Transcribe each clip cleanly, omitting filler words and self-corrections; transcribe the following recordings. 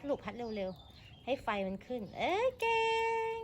ลูกพัดเร็วๆให้ไฟมันขึ้นเอ้ยเก่ง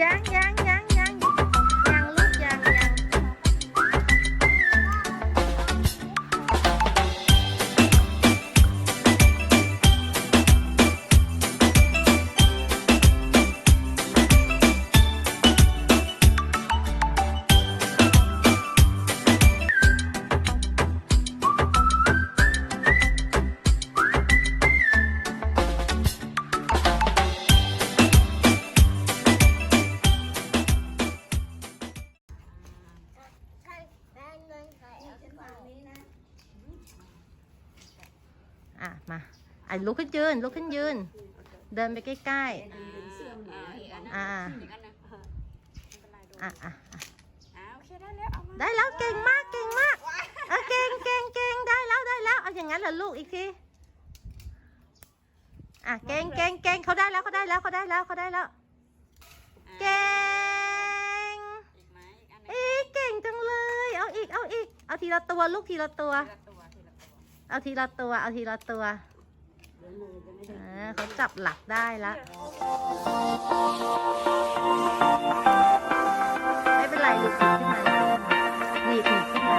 ยังลูกยังมาลุกขึ้นยืนเดินไปใกล้ๆได้แล้วเก่งมากเก่งได้แล้วเอาอย่างนั้นเหรอลูกอีกทีเก่งเขาได้แล้วเก่งเก่งจังเลยเอาอีกเอาทีละตัวลูกทีละตัวเอาทีละตัวเขาจับหลักได้แล้วไม่เป็นไรลูกขึ้นมานี่ขึ้นมา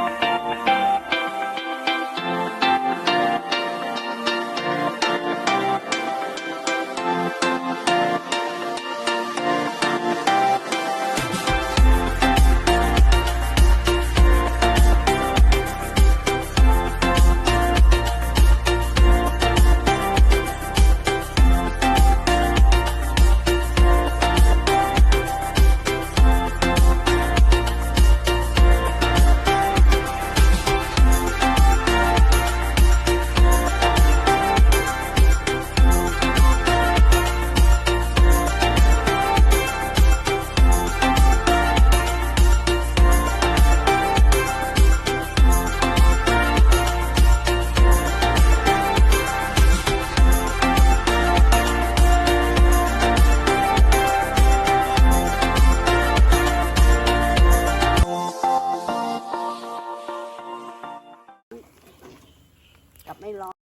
กับไม่ร้อน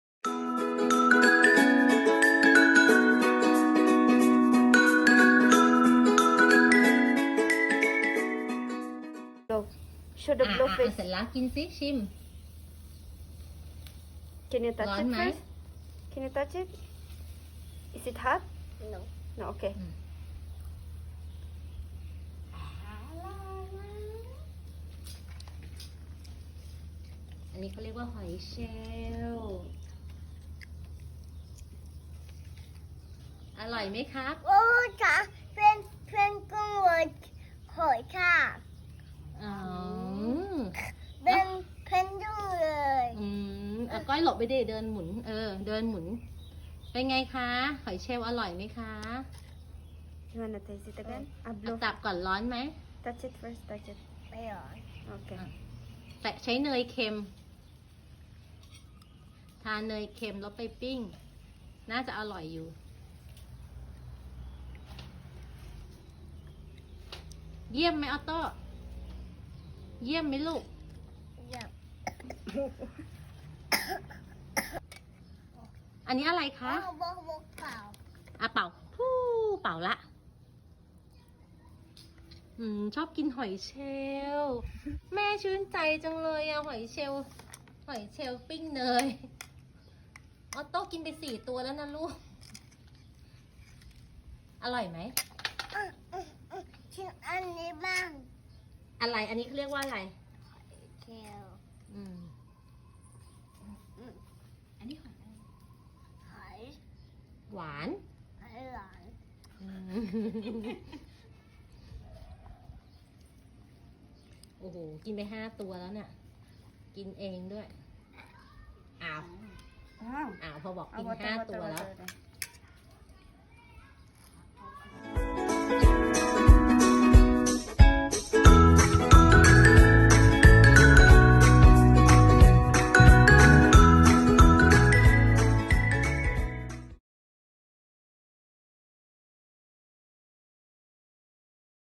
เสร็จแล้วกินซิชิม Can you touch ร้อน it ไหม first? Can you touch it? Is it hot? No. No, okay. อันนี้เขาเรียกว่าหอยเชลล์อร่อยไหมครับ โอ้ค่ะเพื่อนกุ้งหอยค่ะ อ๋อ เป็นเพื่อนดุ้งเลย ก้อยหลบไปดิเดินหมุนเดินหมุนเป็นไงคะหอยเชลล์อร่อยไหมคะ You wanna taste it again? เอาจับก่อนร้อนไหม Touch it first, touch it. ไม่ร้อน Okay. แต่ใช้เนยเค็มทานเนยเค็มแล้วไปปิ้งน่าจะอร่อยอยู่เยี่ยมไหมออโต้เยี่ยมไหมลูก อยาก อันนี้อะไรคะ บอกเปล่า เป่าฟู่เป่าละชอบกินหอยเชลล์แม่ชื่นใจจังเลยหอยเชลล์ปิ้งเนยออโต้กินไป4 ตัวแล้วนะลูกอร่อยไหม ชิมอันนี้บ้าง อะไรอันนี้เขาเรียกว่าอะไร เกล อันนี้หอย หอย หวาน กินไป5 ตัวแล้วเนี่ย กินเองด้วย อ้าว อ้าวพอบอกกิน5 ตัวแล้ว